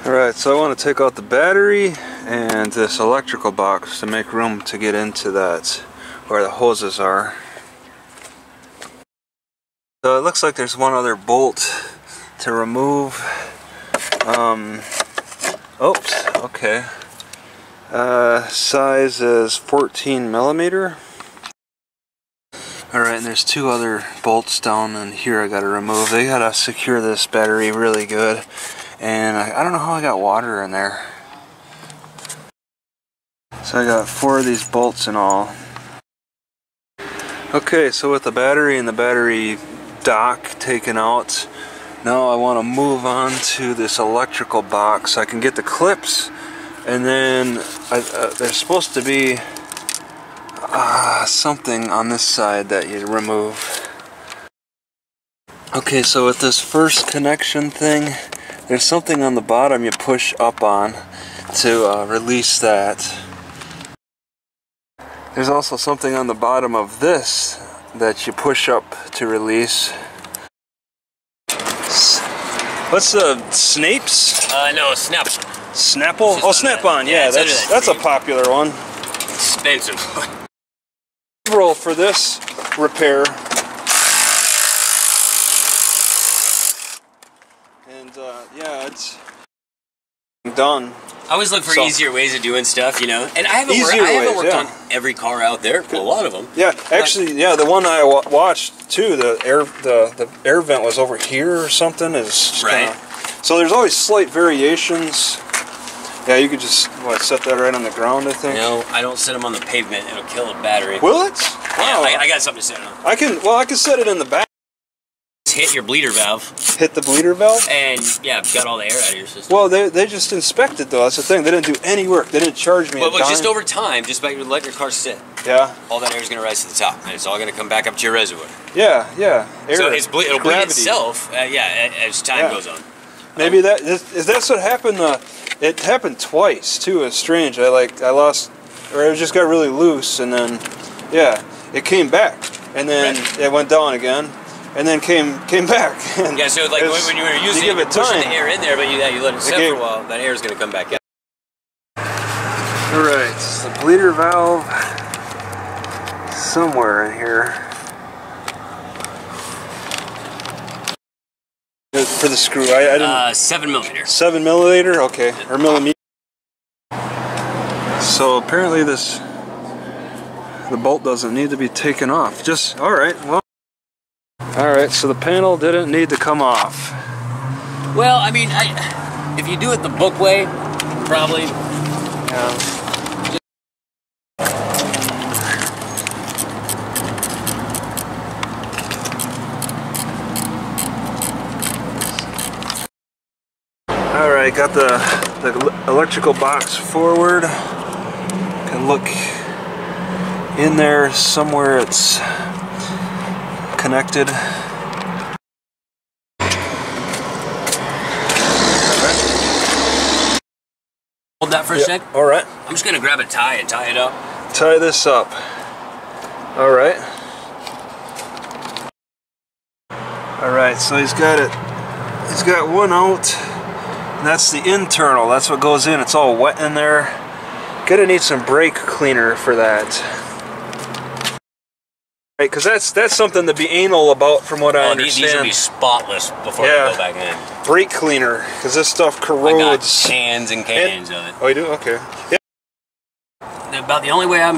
Alright, so I want to take out the battery and this electrical box to make room to get into that, where the hoses are. So it looks like there's one other bolt to remove. Oops, okay. Size is 14 millimeter. Alright, and there's two other bolts down in here I gotta remove. They gotta secure this battery really good. And I don't know how I got water in there. So I got 4 of these bolts in all. Okay, so with the battery and the battery dock taken out, now I want to move on to this electrical box. I can get the clips, and then there's supposed to be something on this side that you remove. Okay, so with this first connection thing, there's something on the bottom you push up on to release that. There's also something on the bottom of this that you push up to release. What's the Snapes? No, Snapple. Snapple? Oh, Snap-on. Yeah, that's a popular one. Expensive. Roll for this repair. And yeah, it's done. I always look for easier ways of doing stuff, you know. And I haven't worked on every car out there. A lot of them. Yeah, actually, yeah, the one I watched too, the air vent was over here or something. Is just right. So there's always slight variations. Yeah, you could just set that right on the ground, I think. No, I don't set them on the pavement. It'll kill a battery. Will it? Wow. Yeah, I got something to set it on. I can set it in the back. Hit your bleeder valve. Hit the bleeder valve? And yeah, got all the air out of your system. Well, they just inspected though. That's the thing. They didn't do any work. They didn't charge me. Well, just over time, just by letting your car sit. Yeah. All that air is going to rise to the top, and it's all going to come back up to your reservoir. Yeah, yeah. Air, so it'll bleed itself. Yeah, as time goes on. Maybe that's what happened. It happened twice too. It's strange. I lost, or it just got really loose, and then yeah, it came back, and then it went down again. And then came back. Yeah, so like when you were using it, pushing the air in there, but you let it sit for a while, that air is going to come back out. Alright, the bleeder valve somewhere in here. For the screw, I didn't... 7 millimeter. 7 milliliter? Okay, or millimeter. So apparently the bolt doesn't need to be taken off. Just, alright, well. Alright, so the panel didn't need to come off. Well, I mean, if you do it the book way, probably. Yeah. Alright, got the electrical box forward. Can look in there somewhere it's connected. Hold that for a sec. Alright. I'm just gonna grab a tie and tie it up. Tie this up. Alright. Alright, so he's got one out. And that's the internal. That's what goes in. It's all wet in there. Gonna need some brake cleaner for that. Right, because that's something to be anal about, from what I understand. These will be spotless before they go back in. Brake cleaner, because this stuff corrodes. I got cans and cans of it. Oh, you do? Okay. Yeah. About the only way I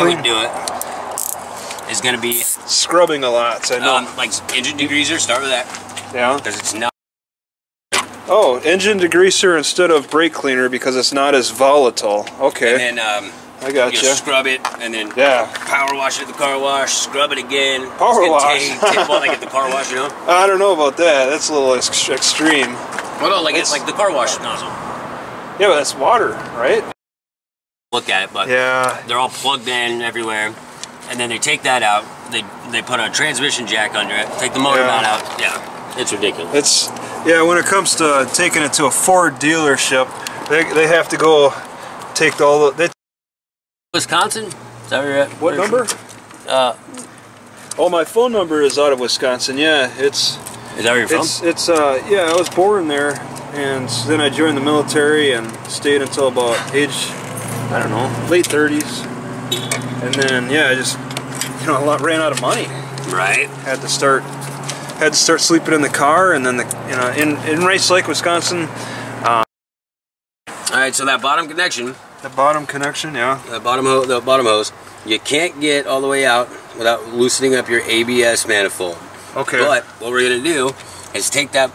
would do it is going to be scrubbing a lot. So I know. Like engine degreaser. Start with that. Yeah. Because it's not. Oh, engine degreaser instead of brake cleaner because it's not as volatile. Okay. And then I got you. Scrub it, and then power wash it at the car wash. Scrub it again. Power wash. Well, like at the car wash, you know. I don't know about that. That's a little extreme. Well, no, like it's like the car wash nozzle. Yeah, but that's water, right? Look at it, but they're all plugged in everywhere, and then they take that out. They put a transmission jack under it. Take the motor mount out. Yeah, it's ridiculous. It's when it comes to taking it to a Ford dealership, they have to go take all the. Wisconsin? Is that where you're at? What number? Oh, my phone number is out of Wisconsin. Yeah, it's. Is that where you're from? It's yeah, I was born there. and then I joined the military and stayed until about age, I don't know, late 30s. And then yeah, I just, you know, ran out of money. Right. Had to start sleeping in the car, and then in Rice Lake, Wisconsin. All right, so that bottom connection. The bottom connection, yeah. The bottom hose. You can't get all the way out without loosening up your ABS manifold. Okay. But what we're gonna do is take that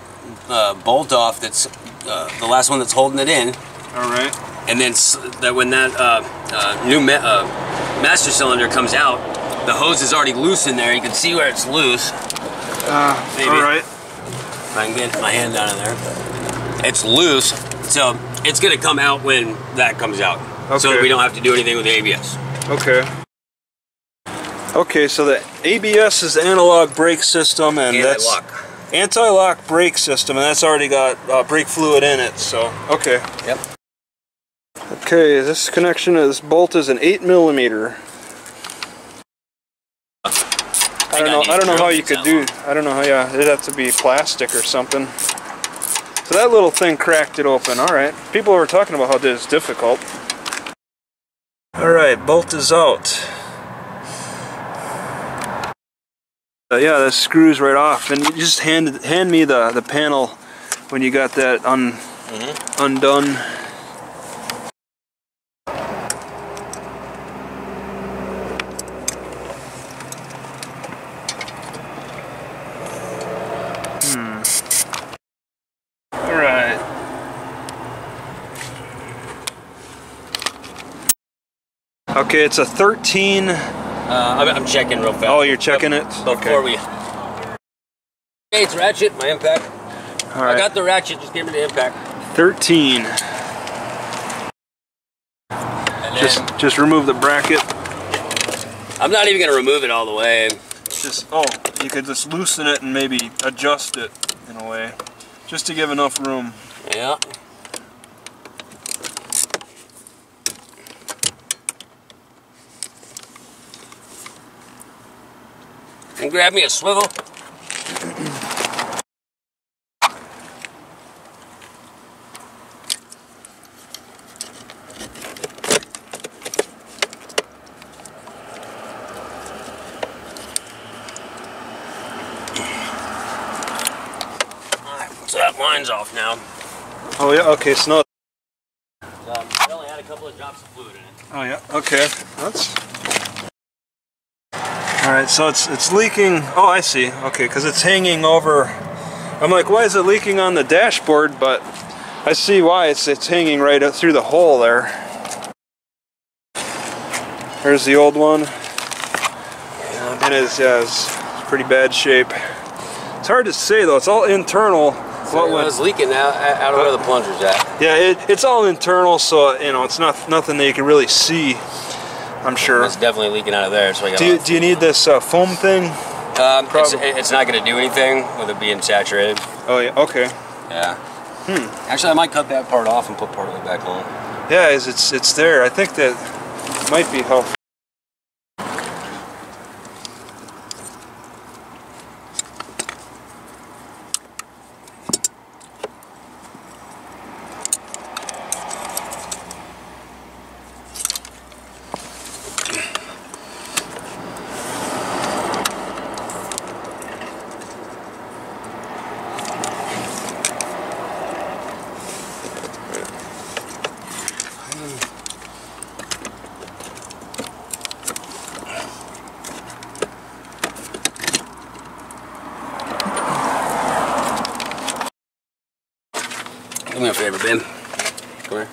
bolt off. That's the last one that's holding it in. All right. And then when that new master cylinder comes out, the hose is already loose in there. You can see where it's loose. Maybe. All right. If I can get my hand down in there. It's loose, so it's gonna come out when that comes out. Okay. So we don't have to do anything with the ABS. Okay. Okay, so the ABS is the analog brake system, and that's anti-lock brake system, and that's already got brake fluid in it. So okay. Yep. Okay, this connection, this bolt is an 8mm. I don't know how you could do. I don't know how. Yeah, it'd have to be plastic or something. So that little thing cracked it open. All right. People were talking about how this is difficult. All right, bolt is out. Yeah, that screws right off, and you just hand me the panel when you got that undone. All right. Okay, it's a 13. I'm checking real fast. Oh, you're checking it? Before we... Okay, it's ratchet, my impact. All right. I got the ratchet, just give me the impact. 13. Just remove the bracket. I'm not even going to remove it all the way. You could just loosen it and maybe adjust it in a way, just to give enough room. Yeah. And grab me a swivel. Alright, so that line's off now. Oh yeah, okay, so now It only had a couple of drops of fluid in it. oh yeah, okay. Alright, so it's leaking. Oh, I see. Okay, because it's hanging over. I'm like, why is it leaking on the dashboard? But I see why. It's hanging right up through the hole there. There's the old one. And it's pretty bad shape. It's hard to say though. It's all internal. So it was leaking out of where the plunger's at. Yeah, it's all internal, so you know it's nothing that you can really see. I'm sure. It's definitely leaking out of there. So do you need this foam thing? It's not going to do anything with it being saturated. Oh yeah. Okay. Yeah. Actually, I might cut that part off and put part of it back on. Yeah, it's there. I think that might be helpful. Do me a favor, Ben. Come here.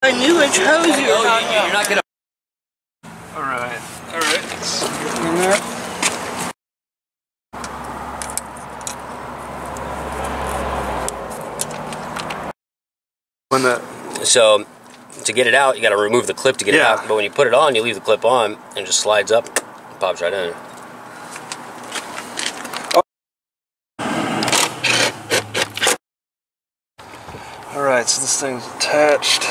I knew which hose you were talking about. You're not gonna. Alright. Let's get in there. So, to get it out, you got to remove the clip to get it out. But when you put it on, you leave the clip on, and it just slides up, pops right in. Alright, so this thing's attached.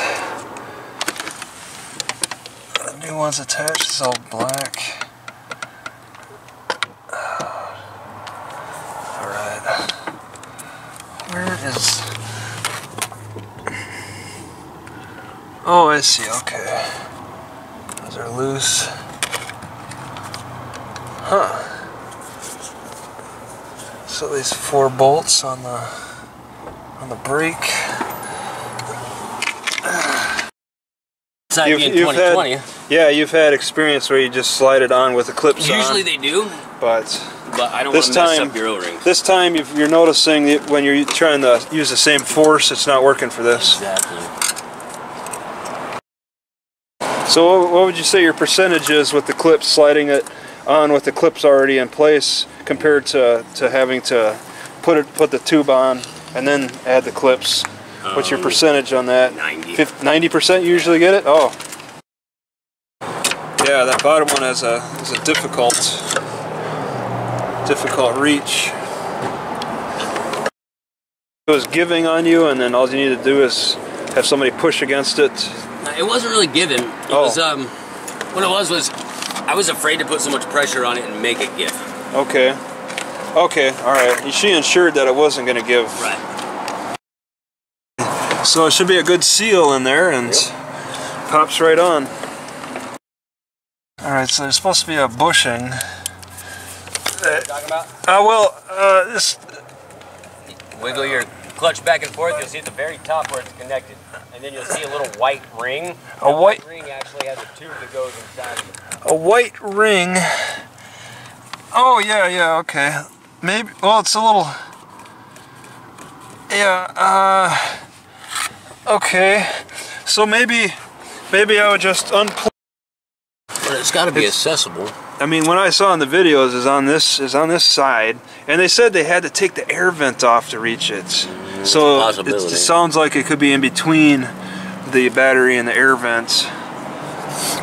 The new one's attached, it's all black. Alright. Where is... Oh, I see, okay. Those are loose. Huh. So these 4 bolts on the brake. You've had experience where you just slide it on with the clips on. Usually they do, but I don't want to mess up your O-rings. This time you're noticing that when you're trying to use the same force, it's not working for this. Exactly. So what would you say your percentage is with the clips, sliding it on with the clips already in place, compared to having to put the tube on and then add the clips? What's your percentage on that? 90% usually get it? Oh. Yeah, that bottom one is a difficult reach. It was giving on you, and then all you need to do is have somebody push against it. It wasn't really giving. It was what it was I was afraid to put so much pressure on it and make it give. Okay. Okay, alright. She ensured that it wasn't going to give. Right. So it should be a good seal in there, and pops right on. Alright, so there's supposed to be a bushing. What are you talking about? This... Wiggle your clutch back and forth, you'll see at the very top where it's connected. And then you'll see a little white ring. A white ring actually has a tube that goes inside of it. A white ring. Oh, yeah, okay. Maybe, well, it's a little... Yeah, okay. So maybe I would just unplug. But it's got to be accessible. I mean, what I saw in the videos is on this side, and they said they had to take the air vent off to reach it. So it sounds like it could be in between the battery and the air vent.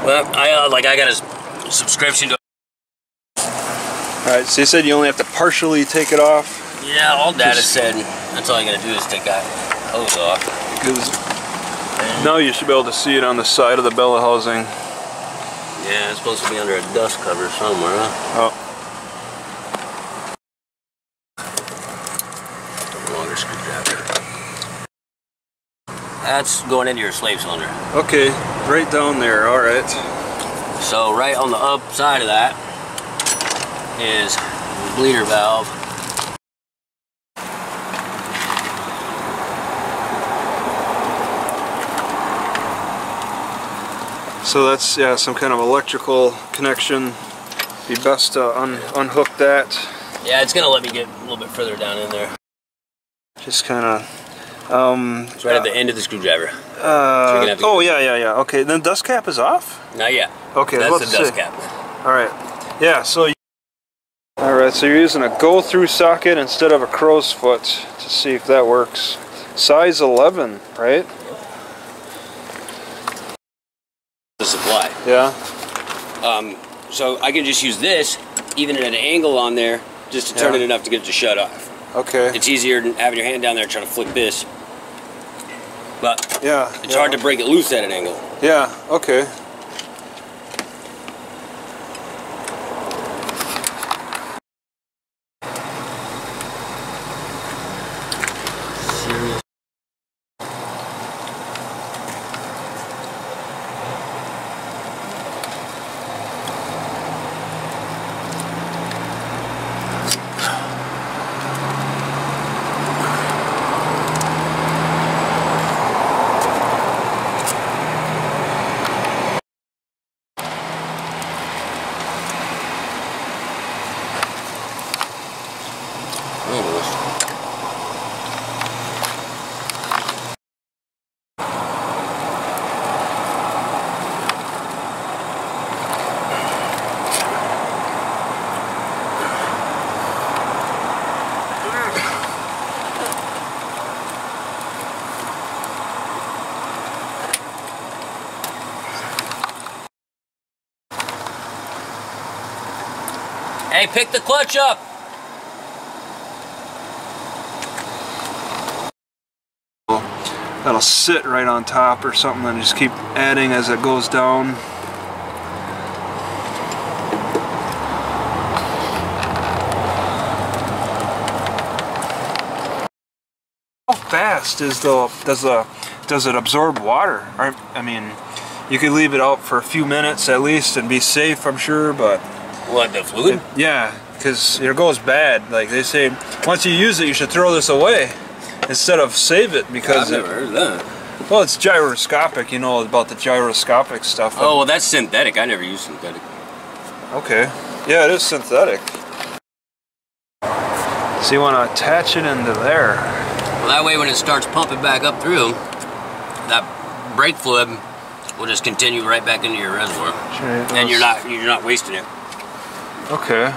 Well, I got a subscription to. All right, so you said you only have to partially take it off. Yeah, all data said that's all you got to do is take that hose off. Because now you should be able to see it on the side of the bellow housing. Yeah, it's supposed to be under a dust cover somewhere, huh? Oh. Longer screwdriver. That's going into your slave cylinder. Okay, right down there, alright. So right on the up side of that is the bleeder valve. So that's, yeah, some kind of electrical connection. Be best to unhook that. Yeah, it's gonna let me get a little bit further down in there. Just kind of. It's right at the end of the screwdriver. Oh yeah. Okay, then dust cap is off. Not yet. Okay, that's the dust cap. All right. Yeah. So. All right. So you're using a go-through socket instead of a crow's foot to see if that works. Size 11, right? The supply. Yeah. So I can just use this, even at an angle on there, just to turn it enough to get it to shut off. Okay. It's easier than having your hand down there trying to flick this. But it's hard to break it loose at an angle. Yeah. Okay. Hey, pick the clutch up! That'll sit right on top or something and just keep adding as it goes down. fast does it absorb water? I mean, you could leave it out for a few minutes at least and be safe, I'm sure, but... What, the fluid? Yeah, because it goes bad. Like they say, once you use it, you should throw this away instead of save it because... I've never heard of that. Well, it's gyroscopic, you know about the gyroscopic stuff. Oh, well, that's synthetic. I never use synthetic. Okay. Yeah, it is synthetic. So you want to attach it into there. Well, that way when it starts pumping back up through, that brake fluid will just continue right back into your reservoir. And you're not wasting it. Okay.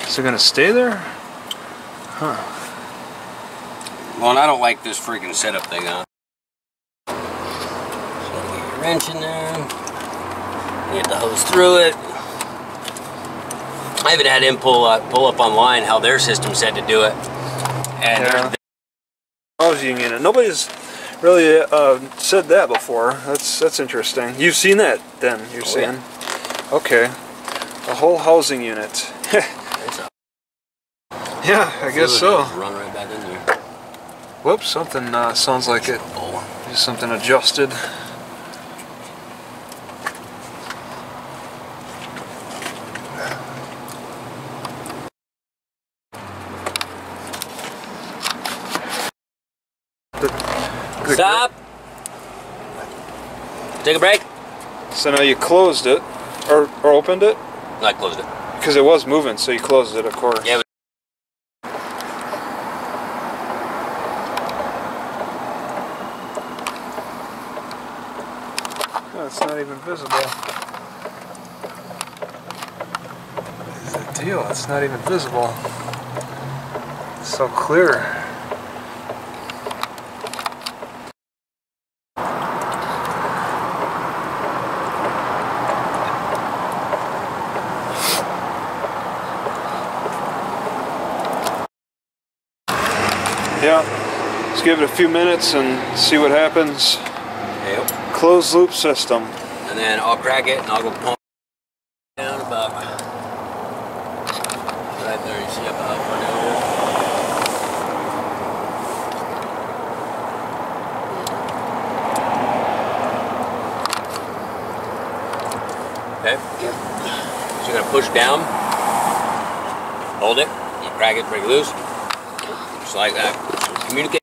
Is it going to stay there? Huh. Well, and I don't like this freaking setup thing on. So get your wrench in there. Get the hose through it. I even had him pull up online how their system said to do it. And yeah. Housing unit. Nobody's really said that before. That's interesting. You've seen that then, you're saying? Yeah. Okay. A whole housing unit. Yeah, I guess so. Run right back in there. Whoops, something sounds like it. Oh. Just something adjusted. Stop! Take a break. So now you closed it, or opened it? No, I closed it. Because it was moving, so you closed it, of course. Yeah. Oh, it's not even visible. What's the deal? It's not even visible. It's so clear. Yeah, let's give it a few minutes and see what happens. Yep. Closed loop system. And then I'll crack it and I'll go pump down about right there. You see about halfway down there. Okay. Yep. So you're gonna push down, hold it, you crack it, break it loose. Just like that. Communicate.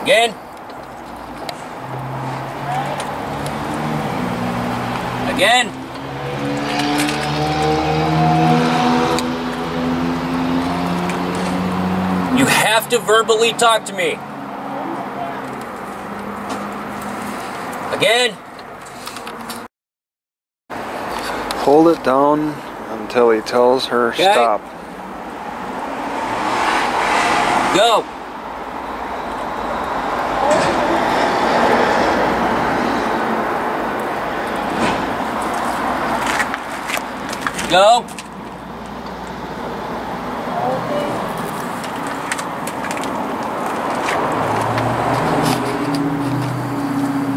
Again. Again. You have to verbally talk to me. Again. Hold it down until he tells her stop. Go. Go.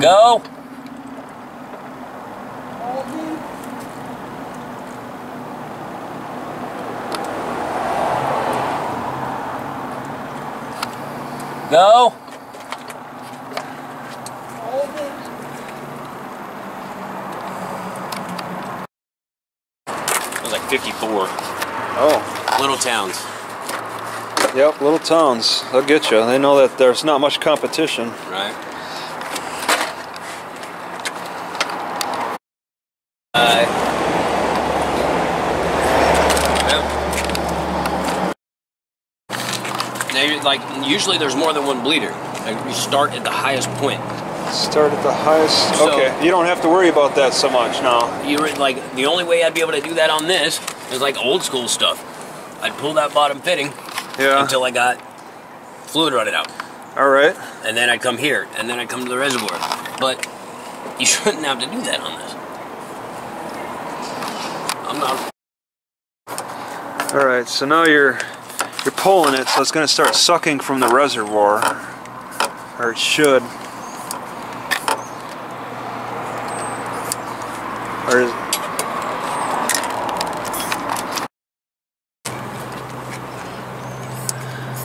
Go. Go. It was like 54. Oh. Little towns. Yep, little towns. They'll get you. They know that there's not much competition. Right. Like usually there's more than one bleeder. Like you start at the highest point. Start at the highest. So, okay, you don't have to worry about that so much now. You're like the only way I'd be able to do that on this is like old school stuff. I'd pull that bottom fitting until I got fluid running out. All right. And then I'd come here, and then I'd come to the reservoir. But you shouldn't have to do that on this. I'm not. All right, so now you're pulling it, so it's going to start sucking from the reservoir, or it should. Or is,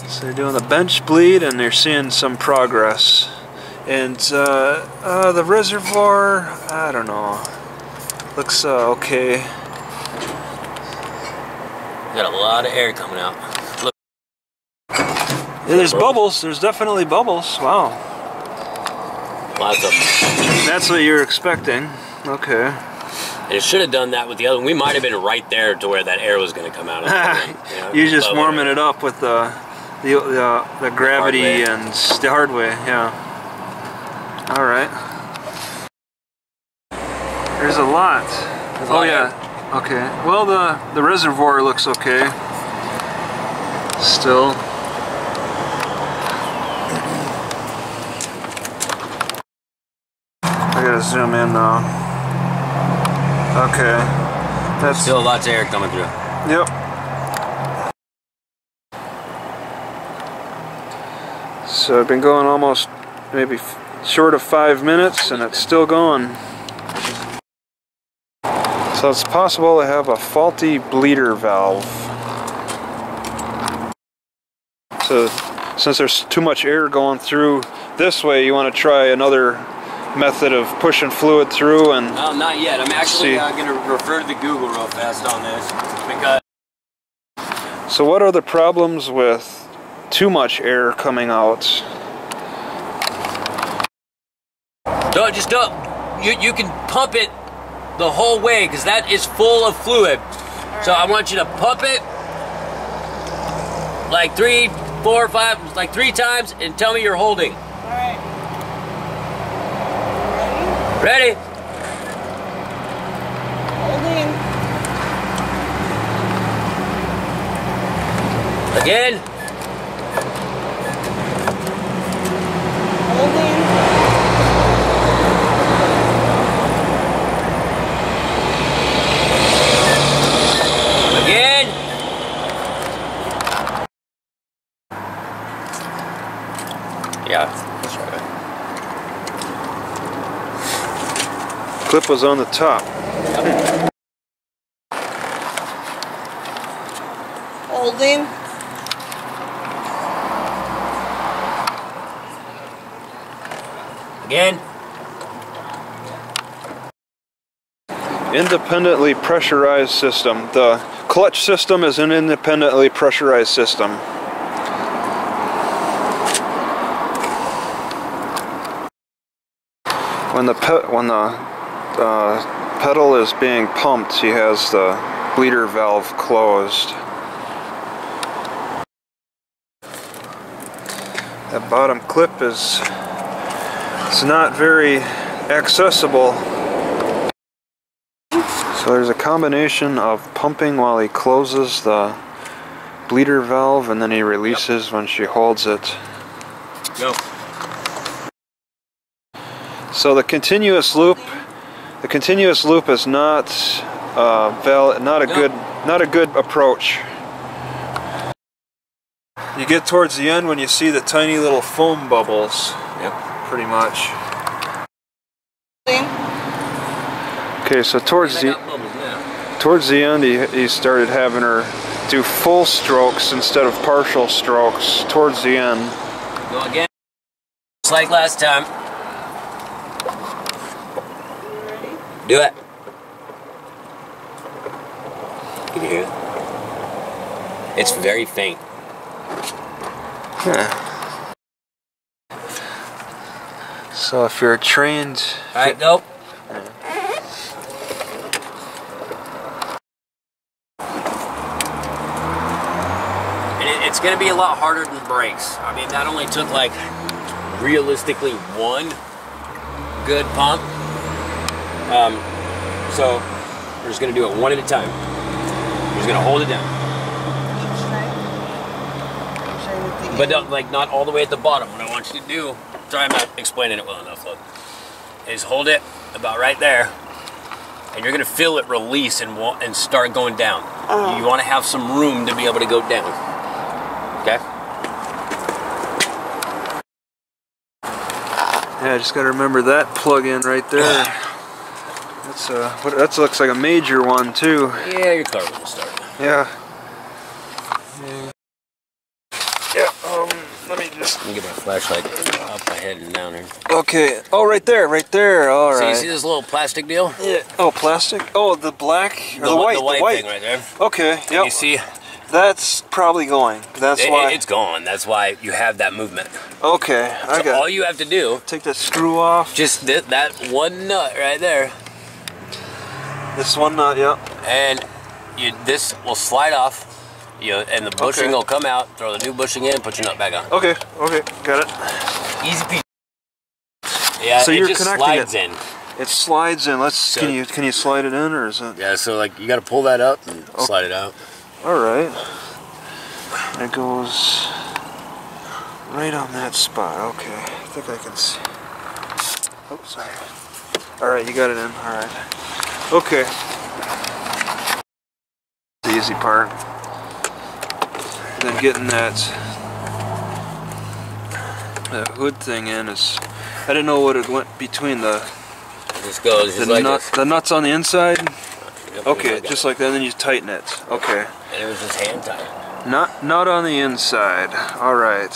So they're doing the bench bleed and they're seeing some progress. And the reservoir, I don't know, looks okay. Got a lot of air coming out. Look. Yeah, there's bubbles. There's definitely bubbles. Wow. Lots of them. That's what you're expecting. Okay. And it should have done that with the other one. We might have been right there to where that air was going to come out of it. You're just warming it up with the gravity and the hard way. Yeah. All right. There's a lot. Oh yeah. Okay. Well, the reservoir looks okay. Still. I gotta zoom in now. Okay. That's still lots of air coming through. Yep. So I've been going almost maybe short of 5 minutes and it's still going. So it's possible to have a faulty bleeder valve. So since there's too much air going through this way, you want to try another method of pushing fluid through and... No, not yet. I'm actually going to refer to the Google real fast on this because... So what are the problems with too much air coming out? Don't. You can pump it the whole way because that is full of fluid. So I want you to pump it like 3, 4, 5, like 3 times and tell me you're holding. Alright. Ready? Holding. Again. Holding. Again. Yeah, that's right. Clip was on the top. Holding. Again. Independently pressurized system. The clutch system is an independently pressurized system. When the pedal is being pumped, he has the bleeder valve closed. That bottom clip is not very accessible. So there's a combination of pumping while he closes the bleeder valve and then he releases when she holds it. Go. So the continuous loop is not not a good approach. You get towards the end when you see the tiny little foam bubbles. Yep. Pretty much. Okay, so towards the end he started having her do full strokes instead of partial strokes towards the end. Go again. Just like last time. Do it. Can you hear it? It's very faint. Huh. So if you're trained... Alright, go. And it's going to be a lot harder than brakes. I mean, that only took like realistically 1 good pump. So we're just going to do it 1 at a time. We're just going to hold it down. But not all the way at the bottom. What I want you to do, sorry I'm not explaining it well enough, look, is hold it about right there, and you're going to feel it release and start going down. You want to have some room to be able to go down. Okay? Yeah, I just got to remember that plug-in right there. That looks like a major one too. Yeah, your car will start. Yeah. Yeah, Let me get my flashlight up my head and down here. Okay. Oh, right there, right there. All right. So you see this little plastic deal? Yeah. Oh, plastic? Oh, the black? Or the white? The white thing right there. Okay, yep. You see? That's probably going. That's why. It's gone. That's why you have that movement. Okay, I got it. All you have to do... Take that screw off. Just that one nut right there. This one nut, yep. And this will slide off. And the bushing will come out. Throw the new bushing in. Put your nut back on. Okay, got it. Easy peasy. Yeah, so it you're just connecting slides it. in. It slides in. So, can you slide it in, or is it? Yeah, so like you got to pull that up and slide it out. All right. And it goes right on that spot. Okay, I think I can see. Oh, sorry. All right, you got it in. All right. Okay. The easy part. Then getting that hood thing in is. I didn't know what it went between the. It just goes just like this. The nuts on the inside. Yep, Okay, just like that. Then you tighten it. Okay. And it was just hand tight. Not on the inside. All right.